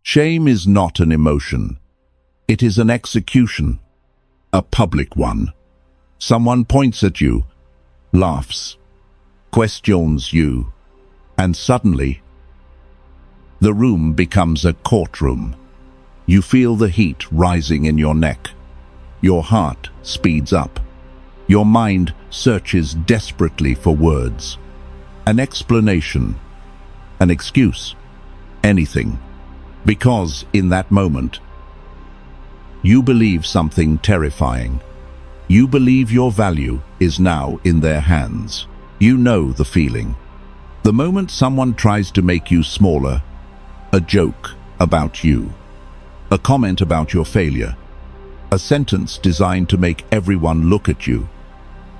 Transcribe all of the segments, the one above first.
Shame is not an emotion. It is an execution, a public one. Someone points at you, laughs, questions you, and suddenly, the room becomes a courtroom. You feel the heat rising in your neck. Your heart speeds up. Your mind searches desperately for words, an explanation, an excuse, anything. Because in that moment, you believe something terrifying. You believe your value is now in their hands. You know the feeling. The moment someone tries to make you smaller, a joke about you, a comment about your failure, a sentence designed to make everyone look at you,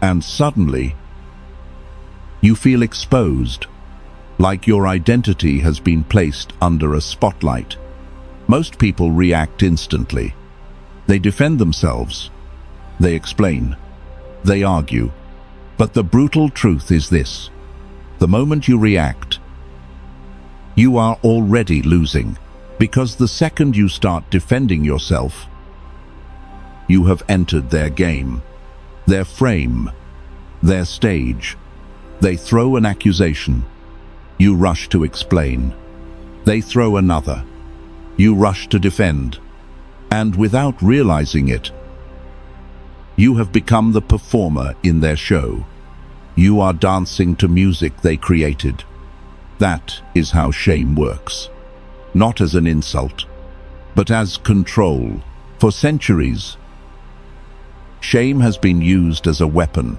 and suddenly, you feel exposed, like your identity has been placed under a spotlight. Most people react instantly. They defend themselves. They explain. They argue. But the brutal truth is this: the moment you react, you are already losing, because the second you start defending yourself, you have entered their game, their frame, their stage. They throw an accusation. You rush to explain. They throw another. You rush to defend. And without realizing it, you have become the performer in their show. You are dancing to music they created. That is how shame works. Not as an insult, but as control. For centuries, shame has been used as a weapon.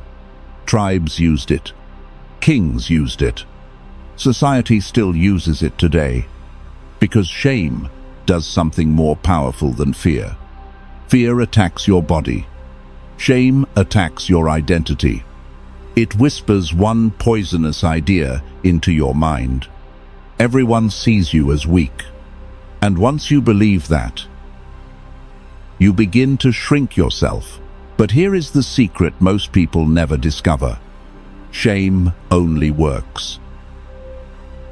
Tribes used it. Kings used it. Society still uses it today. Because shame does something more powerful than fear. Fear attacks your body. Shame attacks your identity. It whispers one poisonous idea into your mind. Everyone sees you as weak. And once you believe that, you begin to shrink yourself. But here is the secret most people never discover. Shame only works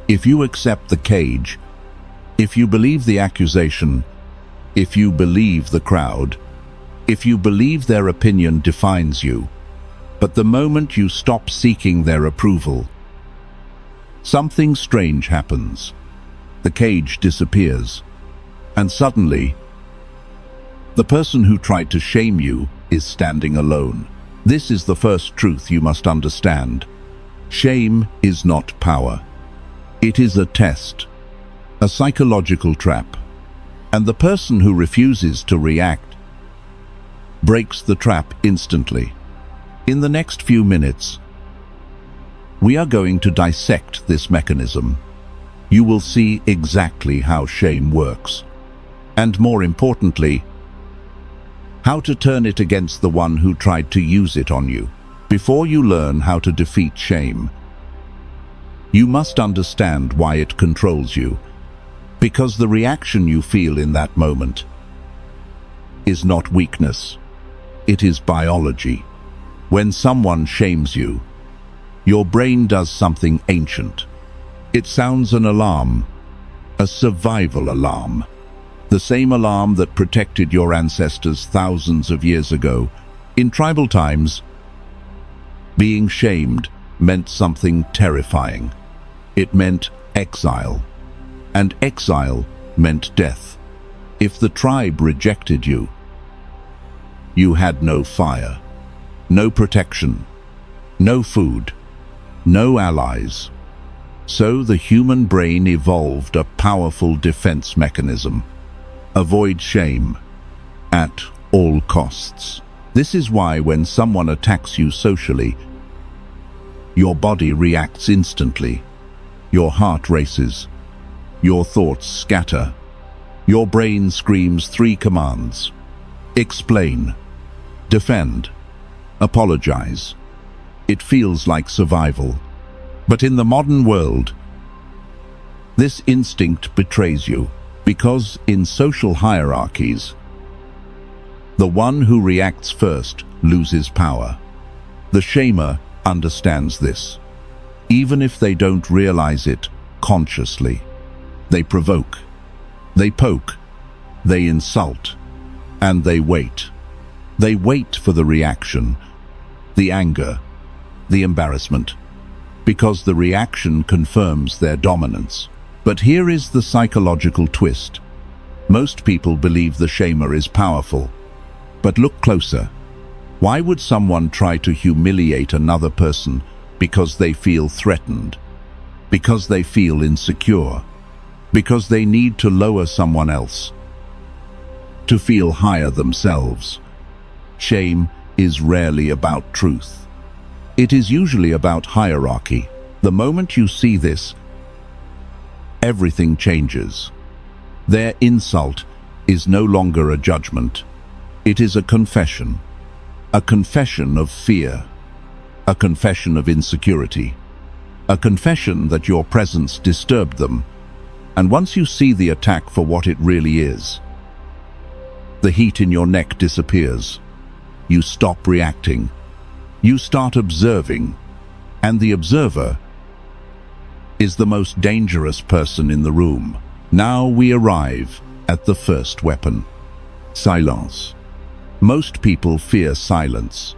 if you accept the cage, if you believe the accusation, if you believe the crowd, if you believe their opinion defines you. But the moment you stop seeking their approval, something strange happens. The cage disappears, and suddenly, the person who tried to shame you is standing alone. This is the first truth you must understand. Shame is not power. It is a test, a psychological trap. And the person who refuses to react breaks the trap instantly. In the next few minutes, we are going to dissect this mechanism. You will see exactly how shame works. And more importantly, how to turn it against the one who tried to use it on you. Before you learn how to defeat shame, you must understand why it controls you. Because the reaction you feel in that moment is not weakness. It is biology. When someone shames you, your brain does something ancient. It sounds an alarm, a survival alarm. The same alarm that protected your ancestors thousands of years ago. In tribal times, being shamed meant something terrifying. It meant exile, and exile meant death. If the tribe rejected you, you had no fire, no protection, no food, no allies. So the human brain evolved a powerful defense mechanism. Avoid shame at all costs. This is why when someone attacks you socially, your body reacts instantly. Your heart races. Your thoughts scatter. Your brain screams 3 commands. Explain. Defend. Apologize. It feels like survival. But in the modern world, this instinct betrays you, because in social hierarchies, the one who reacts first loses power. The shamer understands this, even if they don't realize it consciously. They provoke. They poke, they insult, and they wait. They wait for the reaction, the anger, the embarrassment, because the reaction confirms their dominance. But here is the psychological twist. Most people believe the shamer is powerful. But look closer. Why would someone try to humiliate another person because they feel threatened? Because they feel insecure? Because they need to lower someone else, to feel higher themselves? Shame is rarely about truth. It is usually about hierarchy. The moment you see this, everything changes. Their insult is no longer a judgment. It is a confession of fear, a confession of insecurity, a confession that your presence disturbed them. And once you see the attack for what it really is, the heat in your neck disappears. You stop reacting. You start observing, and the observer is the most dangerous person in the room. Now we arrive at the first weapon: silence. Most people fear silence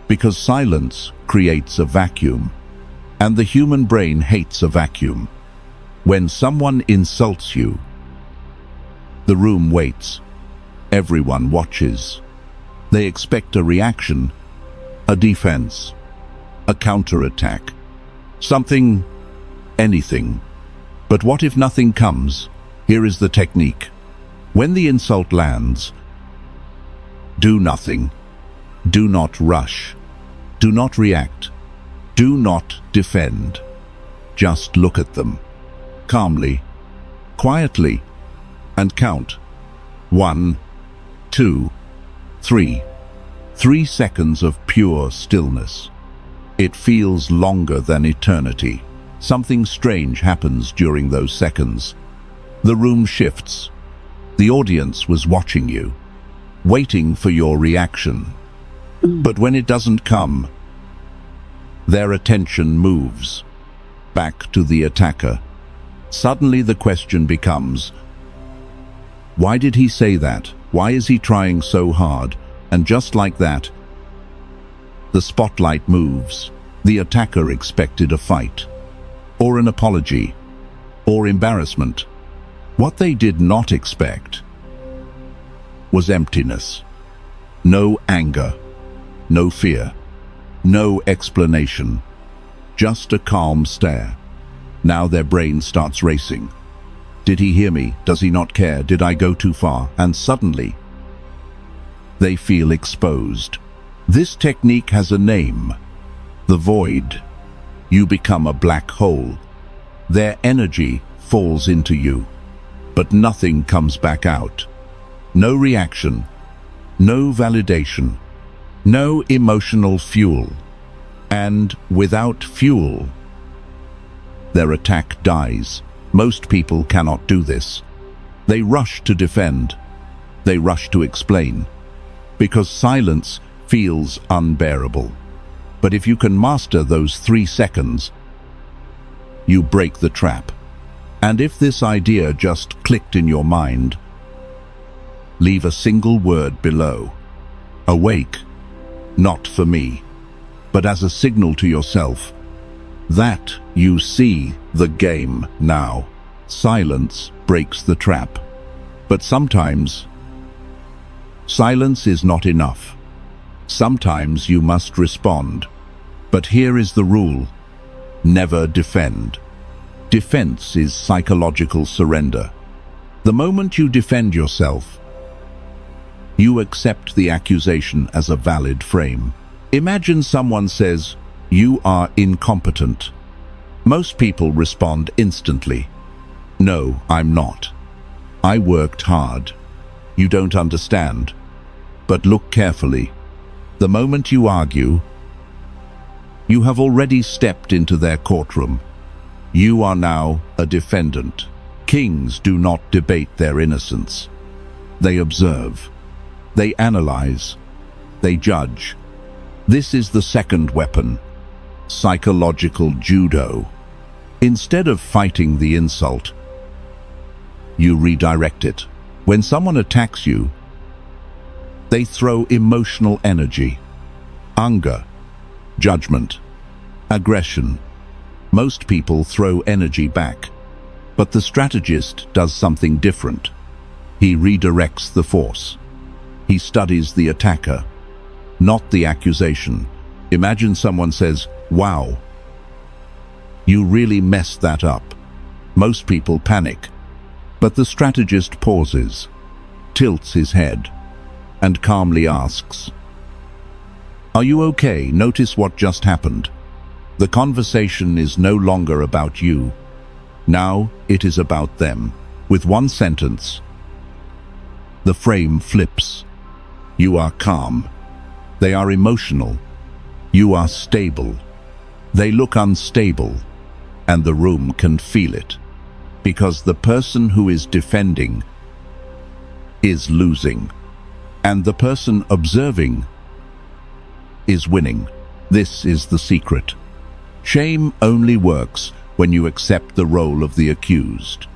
because silence creates a vacuum, and the human brain hates a vacuum. When someone insults you, the room waits. Everyone watches. They expect a reaction, a defense, a counterattack, something, anything. But what if nothing comes? Here is the technique. When the insult lands, do nothing. Do not rush. Do not react. Do not defend. Just look at them, calmly, quietly, and count. 1, 2, 3. 3 seconds of pure stillness. It feels longer than eternity. Something strange happens during those seconds. The room shifts. The audience was watching you, waiting for your reaction. But when it doesn't come, their attention moves back to the attacker. Suddenly the question becomes, why did he say that? Why is he trying so hard? And just like that, the spotlight moves. The attacker expected a fight, or an apology, or embarrassment. What they did not expect was emptiness. No anger, no fear, no explanation, just a calm stare. Now their brain starts racing. Did he hear me? Does he not care? Did I go too far? And suddenly, they feel exposed. This technique has a name: the void. You become a black hole. Their energy falls into you, but nothing comes back out. No reaction, no validation, no emotional fuel. And without fuel, their attack dies. Most people cannot do this. They rush to defend. They rush to explain, because silence feels unbearable. But if you can master those 3 seconds, you break the trap. And if this idea just clicked in your mind, leave a single word below. Awake, not for me, but as a signal to yourself that you see the game now. Silence breaks the trap. But sometimes, silence is not enough. Sometimes you must respond. But here is the rule: never defend. Defense is psychological surrender. The moment you defend yourself, you accept the accusation as a valid frame. Imagine someone says, "You are incompetent." Most people respond instantly. "No, I'm not. I worked hard. You don't understand." But look carefully. The moment you argue, you have already stepped into their courtroom. You are now a defendant. Kings do not debate their innocence. They observe. They analyze. They judge. This is the second weapon: psychological judo. Instead of fighting the insult, You redirect it. When someone attacks you, they throw emotional energy, anger, judgment, aggression. Most people throw energy back, but the strategist does something different. He redirects the force. He studies the attacker, not the accusation. Imagine someone says, "Wow, you really messed that up." Most people panic, but the strategist pauses, tilts his head, and calmly asks, "Are you okay? Notice what just happened." The conversation is no longer about you. Now it is about them. With one sentence, the frame flips. You are calm. They are emotional. You are stable. They look unstable, and the room can feel it, because the person who is defending is losing, and the person observing is winning. This is the secret. Shame only works when you accept the role of the accused.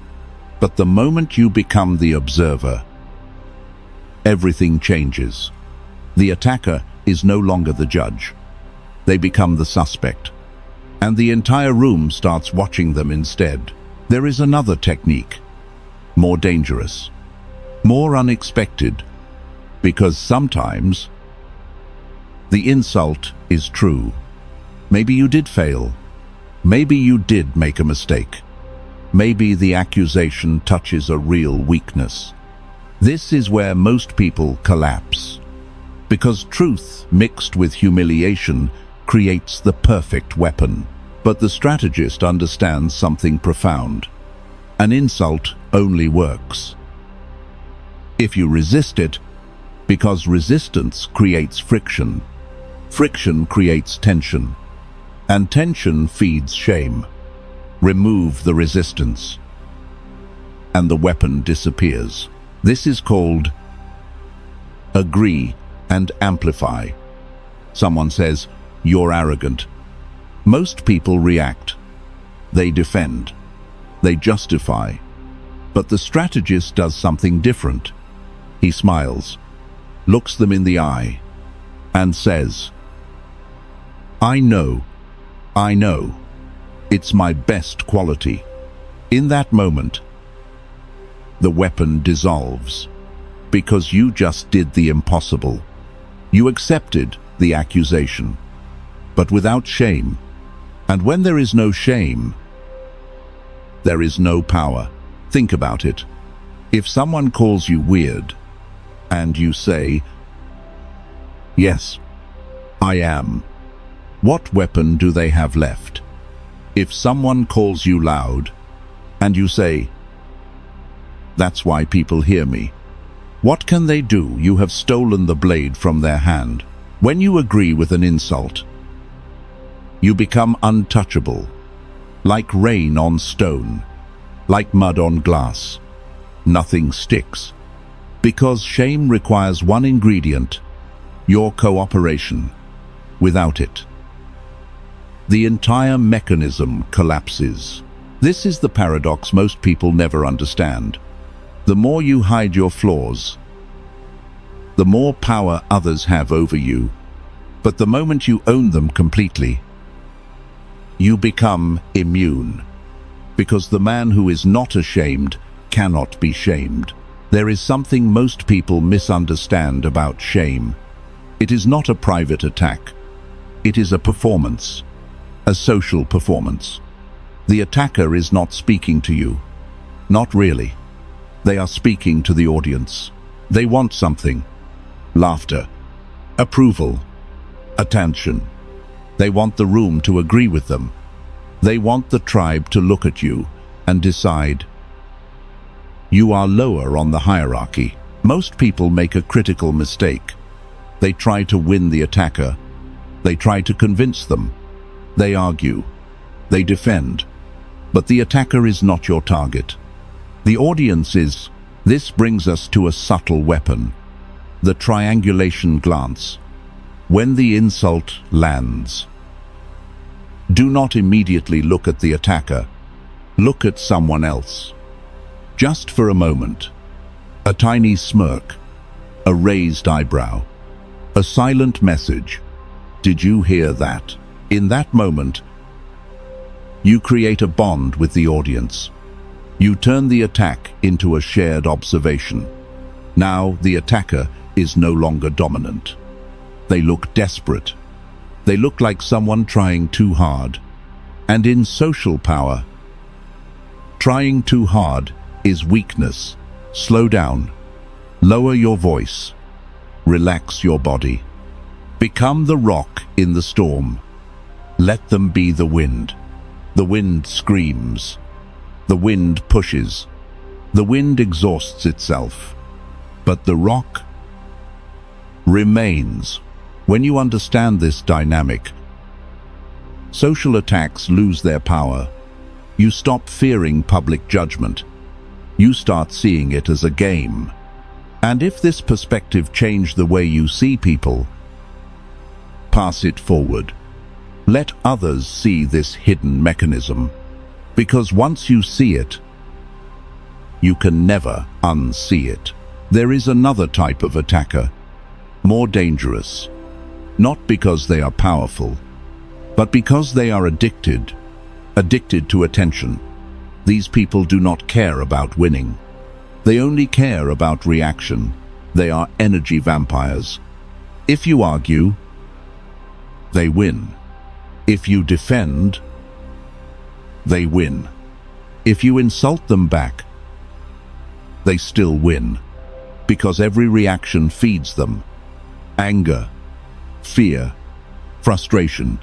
But the moment you become the observer, everything changes. The attacker is no longer the judge. They become the suspect, and the entire room starts watching them instead. There is another technique, more dangerous, more unexpected, because sometimes the insult is true. Maybe you did fail. Maybe you did make a mistake. Maybe the accusation touches a real weakness. This is where most people collapse, because truth mixed with humiliation creates the perfect weapon. But the strategist understands something profound. An insult only works if you resist it, because resistance creates friction. Friction creates tension, and tension feeds shame. Remove the resistance, and the weapon disappears. This is called agree and amplify. Someone says, "You're arrogant." Most people react. They defend. They justify. But the strategist does something different. He smiles, looks them in the eye, and says, I know. It's my best quality." In that moment, the weapon dissolves, because you just did the impossible. You accepted the accusation, but without shame. And when there is no shame, there is no power. Think about it. If someone calls you weird, and you say, "Yes, I am," what weapon do they have left? If someone calls you loud, and you say, "That's why people hear me," what can they do? You have stolen the blade from their hand. When you agree with an insult, you become untouchable, like rain on stone, like mud on glass. Nothing sticks, because shame requires one ingredient: your cooperation. Without it, the entire mechanism collapses. This is the paradox most people never understand. The more you hide your flaws, the more power others have over you. But the moment you own them completely, you become immune. Because the man who is not ashamed cannot be shamed. There is something most people misunderstand about shame. It is not a private attack. It is a performance, a social performance. The attacker is not speaking to you. Not really. They are speaking to the audience. They want something: laughter, approval, attention. They want the room to agree with them. They want the tribe to look at you and decide you are lower on the hierarchy. Most people make a critical mistake. They try to win the attacker. They try to convince them. They argue. They defend. But the attacker is not your target. The audience is. This brings us to a subtle weapon: the triangulation glance. When the insult lands, do not immediately look at the attacker. Look at someone else. Just for a moment. A tiny smirk, a raised eyebrow, a silent message. Did you hear that? In that moment, you create a bond with the audience. You turn the attack into a shared observation. Now the attacker is no longer dominant. They look desperate. They look like someone trying too hard. And in social power, trying too hard is weakness. Slow down. Lower your voice. Relax your body. Become the rock in the storm. Let them be the wind. The wind screams. The wind pushes. The wind exhausts itself. But the rock remains. When you understand this dynamic, social attacks lose their power. You stop fearing public judgment. You start seeing it as a game. And if this perspective changed the way you see people, pass it forward. Let others see this hidden mechanism. Because once you see it, you can never unsee it. There is another type of attacker, more dangerous. Not because they are powerful, but because they are addicted to attention. These people do not care about winning. They only care about reaction. They are energy vampires. If you argue, they win. If you defend, they win. If you insult them back, they still win. Because every reaction feeds them. Anger, fear, frustration,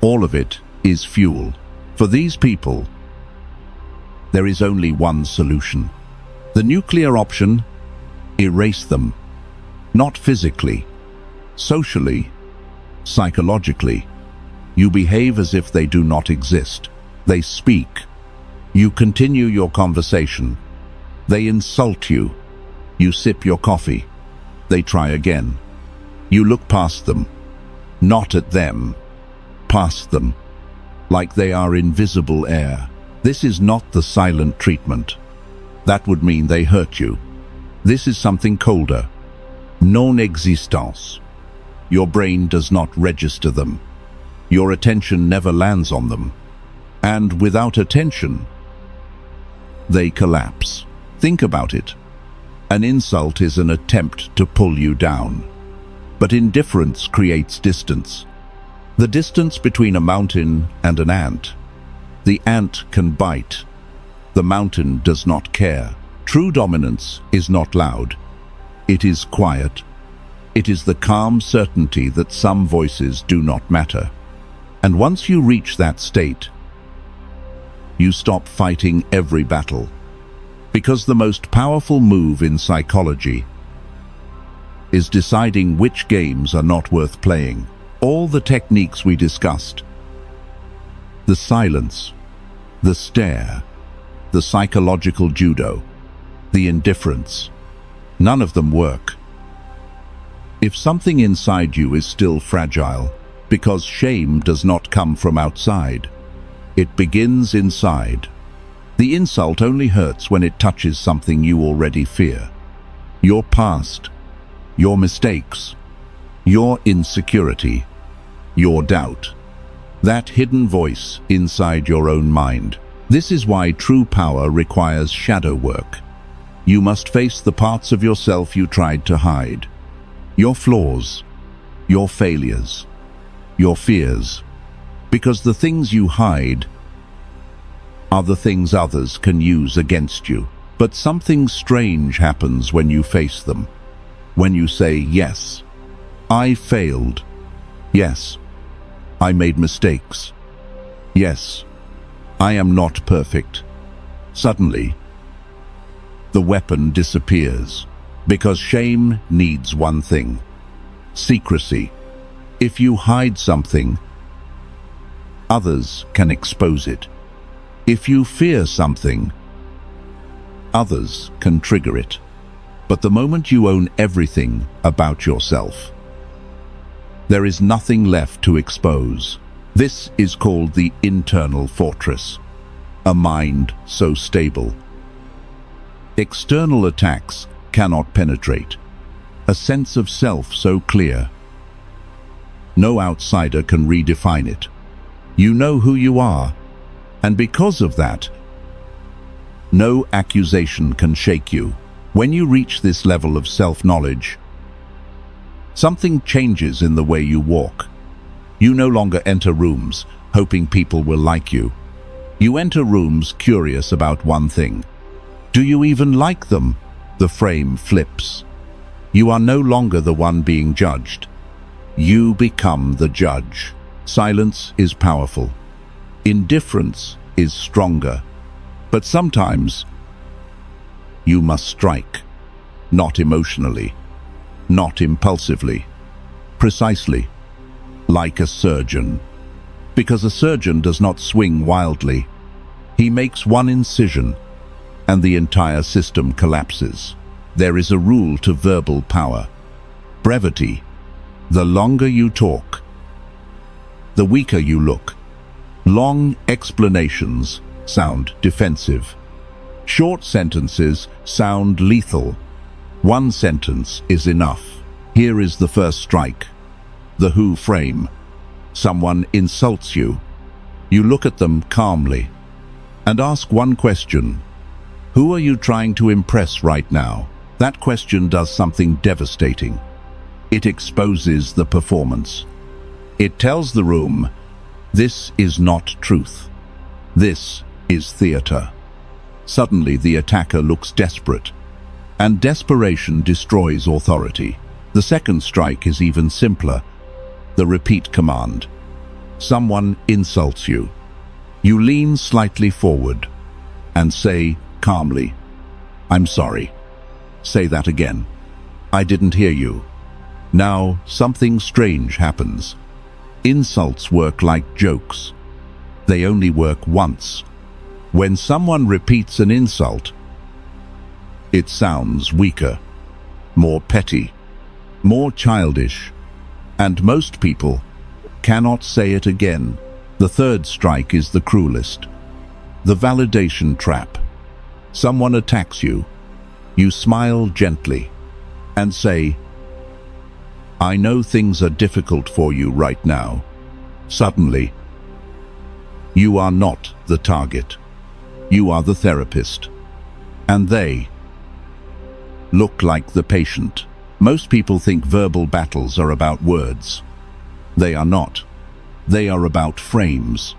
all of it is fuel. For these people, there is only one solution. The nuclear option: erase them. Not physically, socially, psychologically. You behave as if they do not exist. They speak. You continue your conversation. They insult you. You sip your coffee. They try again. You look past them. Not at them. Past them. Like they are invisible air. This is not the silent treatment. That would mean they hurt you. This is something colder. Non-existence. Your brain does not register them. Your attention never lands on them. And without attention, they collapse. Think about it. An insult is an attempt to pull you down. But indifference creates distance. The distance between a mountain and an ant. The ant can bite. The mountain does not care. True dominance is not loud. It is quiet. It is the calm certainty that some voices do not matter. And once you reach that state, you stop fighting every battle. Because the most powerful move in psychology is deciding which games are not worth playing. All the techniques we discussed, the silence, the stare, the psychological judo, the indifference, none of them work. If something inside you is still fragile, because shame does not come from outside, it begins inside. The insult only hurts when it touches something you already fear. Your past, your mistakes, your insecurity, your doubt. That hidden voice inside your own mind. This is why true power requires shadow work. You must face the parts of yourself you tried to hide. Your flaws, your failures, your fears. Because the things you hide are the things others can use against you. But something strange happens when you face them. When you say, yes, I failed. Yes, I made mistakes. Yes, I am not perfect. Suddenly, the weapon disappears. Because shame needs one thing: secrecy. If you hide something, others can expose it. If you fear something, others can trigger it. But the moment you own everything about yourself, there is nothing left to expose. This is called the internal fortress. A mind so stable, External attacks cannot penetrate. A sense of self so clear, no outsider can redefine it. You know who you are, and because of that, no accusation can shake you. When you reach this level of self-knowledge, something changes in the way you walk. You no longer enter rooms hoping people will like you. You enter rooms curious about one thing. Do you even like them? The frame flips. You are no longer the one being judged. You become the judge. Silence is powerful. Indifference is stronger. But sometimes you must strike. Not emotionally, not impulsively, precisely, like a surgeon. Because a surgeon does not swing wildly. He makes one incision, and the entire system collapses. There is a rule to verbal power. Brevity. The longer you talk, the weaker you look. Long explanations sound defensive. Short sentences sound lethal. One sentence is enough. Here is the first strike. The who frame. Someone insults you. You look at them calmly and ask one question. Who are you trying to impress right now? That question does something devastating. It exposes the performance. It tells the room, this is not truth. This is theater. Suddenly the attacker looks desperate, and desperation destroys authority. The second strike is even simpler. The repeat command. Someone insults you. You lean slightly forward and say calmly, I'm sorry. Say that again. I didn't hear you. Now something strange happens. Insults work like jokes. They only work once. When someone repeats an insult, it sounds weaker, more petty, more childish, and most people cannot say it again. The third strike is the cruelest. The validation trap. Someone attacks you. You smile gently and say, I know things are difficult for you right now. Suddenly, you are not the target. You are the therapist. And they look like the patient. Most people think verbal battles are about words. They are not. They are about frames.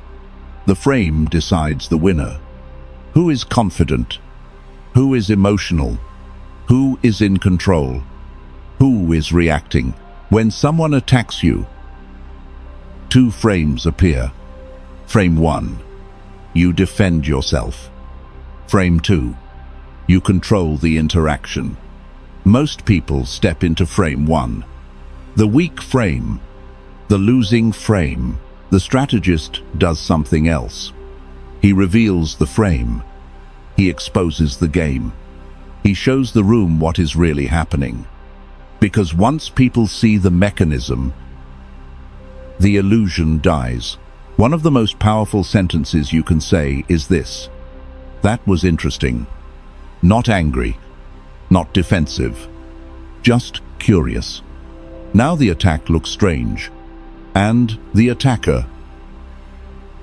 The frame decides the winner. Who is confident? Who is emotional? Who is in control? Who is reacting? When someone attacks you, two frames appear. Frame 1, you defend yourself. Frame 2, you control the interaction. Most people step into frame 1. The weak frame, the losing frame. The strategist does something else. He reveals the frame. He exposes the game. He shows the room what is really happening. Because once people see the mechanism, the illusion dies. One of the most powerful sentences you can say is this: that was interesting. Not angry, not defensive, just curious. Now the attack looks strange, and the attacker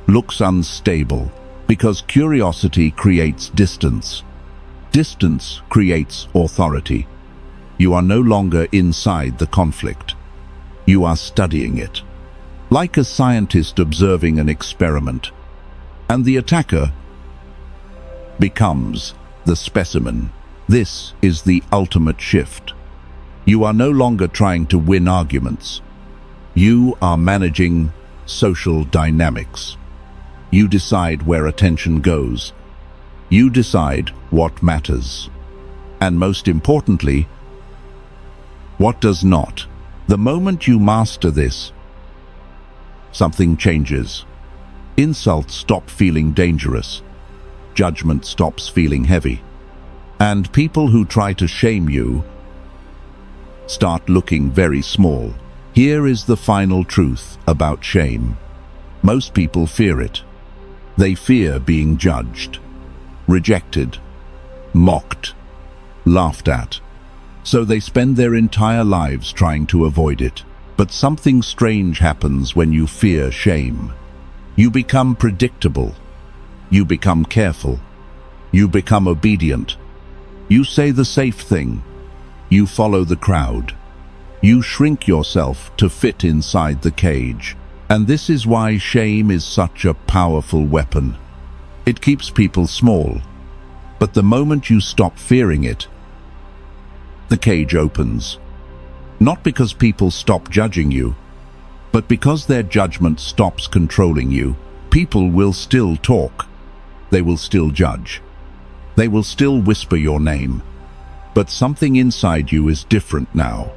looks unstable, because curiosity creates distance. Distance creates authority. You are no longer inside the conflict. You are studying it, like a scientist observing an experiment. And the attacker becomes the specimen. This is the ultimate shift. You are no longer trying to win arguments. You are managing social dynamics. You decide where attention goes. You decide what matters. And most importantly, what does not. The moment you master this, something changes. Insults stop feeling dangerous. Judgment stops feeling heavy. And people who try to shame you start looking very small. Here is the final truth about shame. Most people fear it. They fear being judged, rejected, mocked. laughed at. So they spend their entire lives trying to avoid it. But something strange happens when you fear shame. You become predictable. You become careful. You become obedient. You say the safe thing. You follow the crowd. You shrink yourself to fit inside the cage. And this is why shame is such a powerful weapon. It keeps people small. But the moment you stop fearing it, the cage opens. Not because people stop judging you, but because their judgment stops controlling you. People will still talk. They will still judge. They will still whisper your name. But something inside you is different now.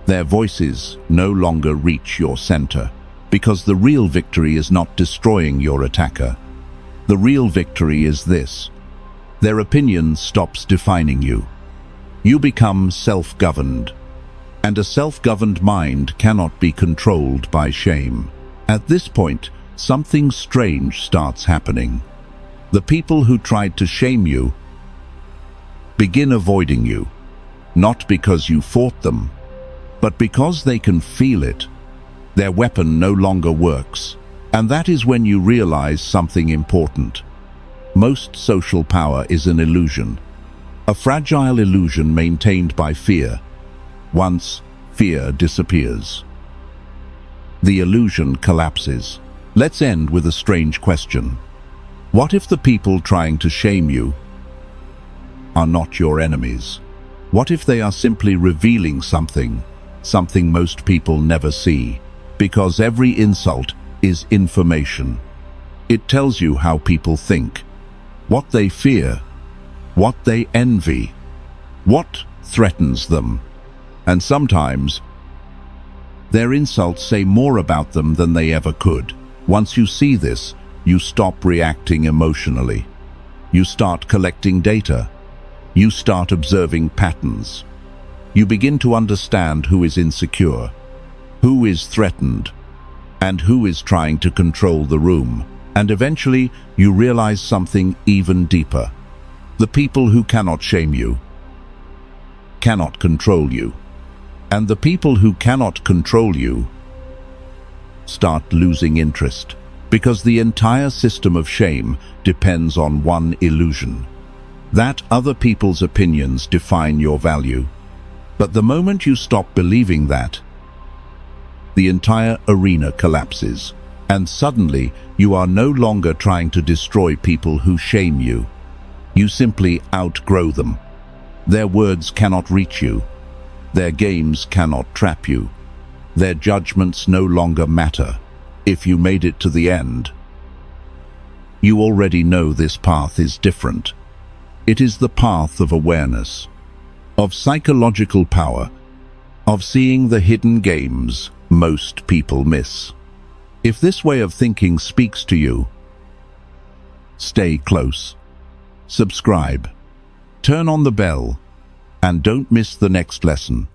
Their voices no longer reach your center, because the real victory is not destroying your attacker. The real victory is this: their opinion stops defining you. You become self-governed, and a self-governed mind cannot be controlled by shame. At this point, something strange starts happening. The people who tried to shame you begin avoiding you, not because you fought them, but because they can feel it. Their weapon no longer works, and that is when you realize something important. Most social power is an illusion, a fragile illusion maintained by fear. Once fear disappears, the illusion collapses. Let's end with a strange question. What if the people trying to shame you are not your enemies? What if they are simply revealing something most people never see? Because every insult is information. It tells you how people think, what they fear, what they envy, what threatens them. And sometimes, their insults say more about them than they ever could. Once you see this, you stop reacting emotionally. You start collecting data. You start observing patterns. You begin to understand who is insecure, who is threatened, and who is trying to control the room. And eventually, you realize something even deeper. The people who cannot shame you cannot control you. And the people who cannot control you start losing interest, because the entire system of shame depends on one illusion: that other people's opinions define your value. But the moment you stop believing that, the entire arena collapses, and suddenly you are no longer trying to destroy people who shame you. You simply outgrow them. Their words cannot reach you. Their games cannot trap you. Their judgments no longer matter. If you made it to the end, you already know this path is different. It is the path of awareness, of psychological power, of seeing the hidden games most people miss. If this way of thinking speaks to you, stay close, subscribe, turn on the bell, and don't miss the next lesson.